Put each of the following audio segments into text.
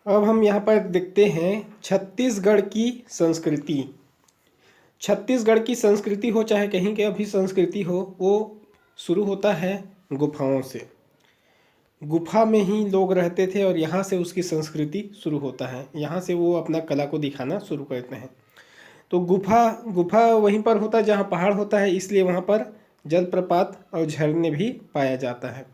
अब हम यहाँ पर देखते हैं छत्तीसगढ़ की संस्कृति। छत्तीसगढ़ की संस्कृति हो चाहे कहीं की भी संस्कृति हो, वो शुरू होता है गुफाओं से। गुफा में ही लोग रहते थे और यहाँ से उसकी संस्कृति शुरू होता है। यहाँ से वो अपना कला को दिखाना शुरू करते हैं। तो गुफा गुफा वहीं पर होता है जहाँ पहाड़ होता है, इसलिए वहाँ पर जलप्रपात और झरने भी पाया जाता है।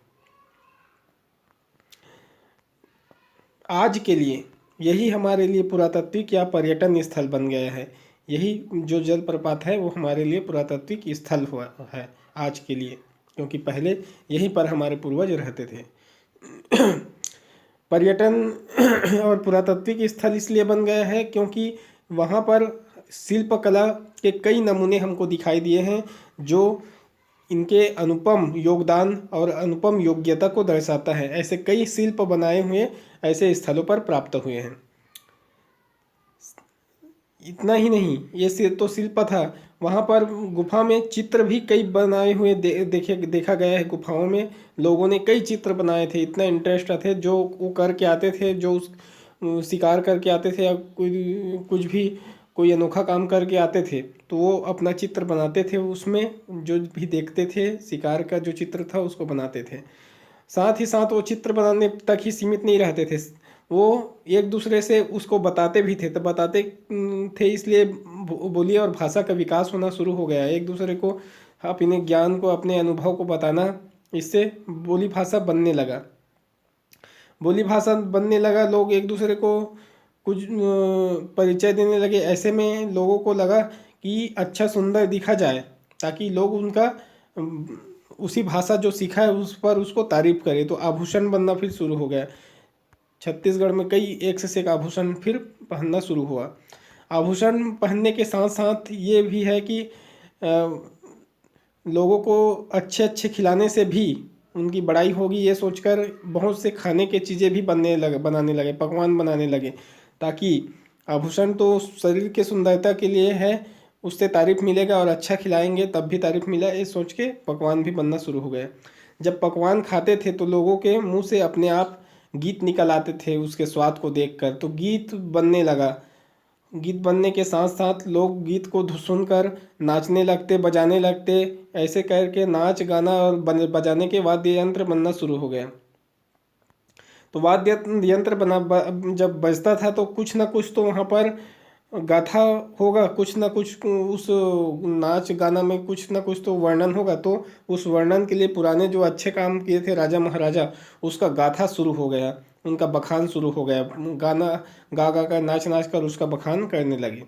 आज के लिए यही हमारे लिए पुरातात्विक या पर्यटन स्थल बन गया है। यही जो जलप्रपात है वो हमारे लिए पुरातात्विक स्थल हुआ है आज के लिए, क्योंकि पहले यहीं पर हमारे पूर्वज रहते थे। पर्यटन और पुरातात्विक स्थल इसलिए बन गया है क्योंकि वहाँ पर शिल्पकला के कई नमूने हमको दिखाई दिए हैं, जो इनके अनुपम योगदान और अनुपम योग्यता को दर्शाता है। ऐसे कई शिल्प बनाए हुए ऐसे स्थलों पर प्राप्त हुए हैं। इतना ही नहीं, ये तो शिल्प था, वहाँ पर गुफा में चित्र भी कई बनाए हुए देखा गया है। गुफाओं में लोगों ने कई चित्र बनाए थे। इतना इंटरेस्ट थे जो वो करके आते थे, जो उस शिकार करके आते थे या कुछ भी कोई अनोखा काम करके आते थे, तो वो अपना चित्र बनाते थे। उसमें जो भी देखते थे शिकार का जो चित्र था उसको बनाते थे। साथ ही साथ वो चित्र बनाने तक ही सीमित नहीं रहते थे, वो एक दूसरे से उसको बताते भी थे। तो बताते थे इसलिए बोली और भाषा का विकास होना शुरू हो गया। एक दूसरे को अपने ज्ञान को, अपने अनुभव को बताना, इससे बोली भाषा बनने लगा। बोली भाषा बनने लगा, लोग एक दूसरे को कुछ परिचय देने लगे। ऐसे में लोगों को लगा कि अच्छा सुंदर दिखा जाए, ताकि लोग उनका उसी भाषा जो सीखा है उस पर उसको तारीफ करे। तो आभूषण बनना फिर शुरू हो गया। छत्तीसगढ़ में कई एक से एक आभूषण फिर पहनना शुरू हुआ। आभूषण पहनने के साथ साथ ये भी है कि लोगों को अच्छे अच्छे खिलाने से भी उनकी बड़ाई होगी, ये सोचकर बहुत से खाने के चीज़ें भी बनाने लगे, पकवान बनाने लगे, ताकि आभूषण तो शरीर के सुंदरता के लिए है, उससे तारीफ मिलेगा और अच्छा खिलाएंगे तब भी तारीफ मिला, ये सोच के पकवान भी बनना शुरू हो गए। जब पकवान खाते थे तो लोगों के मुंह से अपने आप गीत निकल आते थे उसके स्वाद को देखकर, तो गीत बनने लगा। गीत बनने के साथ साथ लोग गीत को सुनकर नाचने लगते, बजाने लगते। ऐसे करके नाच गाना और बजाने के वाद्य यंत्र बनना शुरू हो गया। तो वाद्य यंत्र जब बजता था तो कुछ ना कुछ तो वहाँ पर गाथा होगा, कुछ ना कुछ उस नाच गाना में कुछ ना कुछ तो वर्णन होगा। तो उस वर्णन के लिए पुराने जो अच्छे काम किए थे राजा महाराजा, उसका गाथा शुरू हो गया, उनका बखान शुरू हो गया। गाना गा गा कर, नाच नाच कर उसका बखान करने लगे।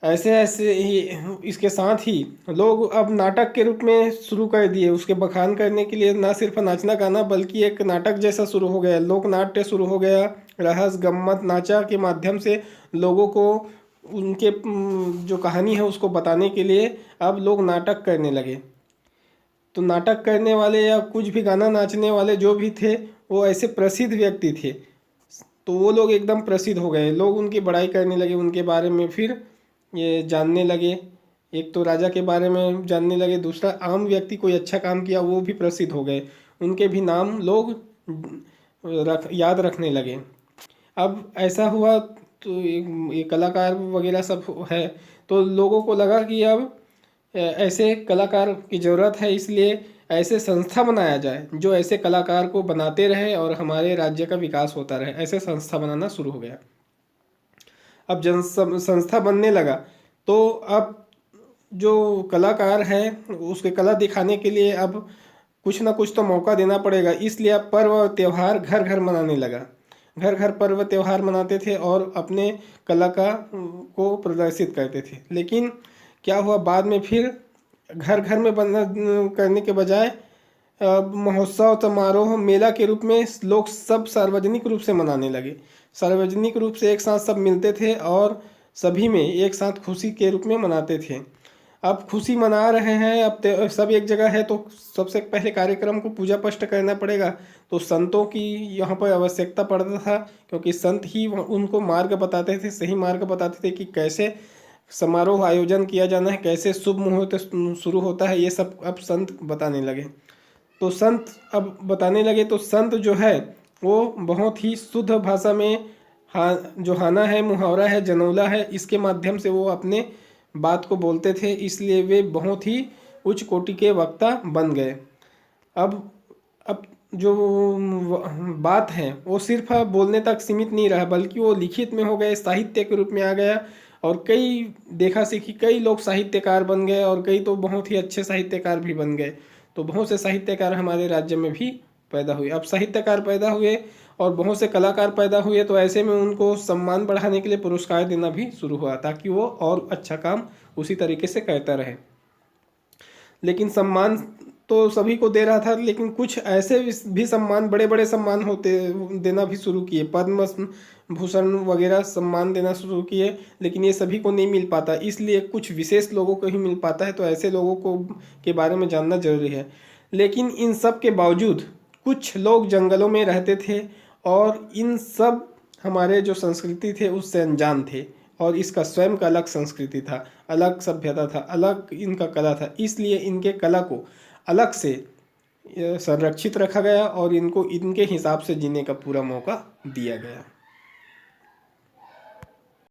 ऐसे ऐसे ही इसके साथ ही लोग अब नाटक के रूप में शुरू कर दिए। उसके बखान करने के लिए ना सिर्फ नाचना गाना बल्कि एक नाटक जैसा शुरू हो गया, लोक नाट्य शुरू हो गया। रहस गम्मत नाचा के माध्यम से लोगों को उनके जो कहानी है उसको बताने के लिए अब लोग नाटक करने लगे। तो नाटक करने वाले या कुछ भी गाना नाचने वाले जो भी थे, वो ऐसे प्रसिद्ध व्यक्ति थे, तो वो लोग एकदम प्रसिद्ध हो गए। लोग उनकी बड़ाई करने लगे, उनके बारे में फिर ये जानने लगे। एक तो राजा के बारे में जानने लगे, दूसरा आम व्यक्ति कोई अच्छा काम किया वो भी प्रसिद्ध हो गए, उनके भी नाम लोग याद रखने लगे। अब ऐसा हुआ तो ये कलाकार वगैरह सब है, तो लोगों को लगा कि अब ऐसे कलाकार की ज़रूरत है, इसलिए ऐसे संस्था बनाया जाए जो ऐसे कलाकार को बनाते रहे और हमारे राज्य का विकास होता रहे। ऐसे संस्था बनाना शुरू हो गया। अब संस्था बनने लगा तो अब जो कलाकार है उसके कला दिखाने के लिए अब कुछ ना कुछ तो मौका देना पड़ेगा, इसलिए अब पर्व और त्यौहार घर घर मनाने लगा। घर घर पर्व त्यौहार मनाते थे और अपने कला का को प्रदर्शित करते थे। लेकिन क्या हुआ, बाद में फिर घर घर में बंद करने के बजाय महोत्सव, समारोह, मेला के रूप में लोग सब सार्वजनिक रूप से मनाने लगे। सार्वजनिक रूप से एक साथ सब मिलते थे और सभी में एक साथ खुशी के रूप में मनाते थे। अब खुशी मना रहे हैं, अब सब एक जगह है, तो सबसे पहले कार्यक्रम को पूजा पष्ट करना पड़ेगा। तो संतों की यहाँ पर आवश्यकता पड़ता था, क्योंकि संत ही उनको मार्ग बताते थे, सही मार्ग बताते थे कि कैसे समारोह आयोजन किया जाना है, कैसे शुभ मुहूर्त शुरू होता है, ये सब अब संत बताने लगे। तो संत अब बताने लगे, तो संत जो है वो बहुत ही शुद्ध भाषा में हाँ जो हाना है, मुहावरा है, जनौला है, इसके माध्यम से वो अपने बात को बोलते थे, इसलिए वे बहुत ही उच्च कोटि के वक्ता बन गए। अब अब जो बात है वो सिर्फ बोलने तक सीमित नहीं रहा, बल्कि वो लिखित में हो गए, साहित्य के रूप में आ गया, और कई देखा सीखी कई लोग साहित्यकार बन गए, और कई तो बहुत ही अच्छे साहित्यकार भी बन गए। तो बहुत से साहित्यकार हमारे राज्य में भी पैदा हुए। अब साहित्यकार पैदा हुए और बहुत से कलाकार पैदा हुए, तो ऐसे में उनको सम्मान बढ़ाने के लिए पुरस्कार देना भी शुरू हुआ, ताकि वो और अच्छा काम उसी तरीके से करता रहे। लेकिन सम्मान तो सभी को दे रहा था, लेकिन कुछ ऐसे भी सम्मान, बड़े बड़े सम्मान होते देना भी शुरू किए, पद्म भूषण वगैरह सम्मान देना शुरू किए, लेकिन ये सभी को नहीं मिल पाता, इसलिए कुछ विशेष लोगों को ही मिल पाता है। तो ऐसे लोगों को के बारे में जानना जरूरी है। लेकिन इन सब के बावजूद कुछ लोग जंगलों में रहते थे, और इन सब हमारे जो संस्कृति थे उससे अनजान थे, और इसका स्वयं का अलग संस्कृति था, अलग सभ्यता था, अलग इनका कला था, इसलिए इनके कला को अलग से संरक्षित रखा गया और इनको इनके हिसाब से जीने का पूरा मौका दिया गया।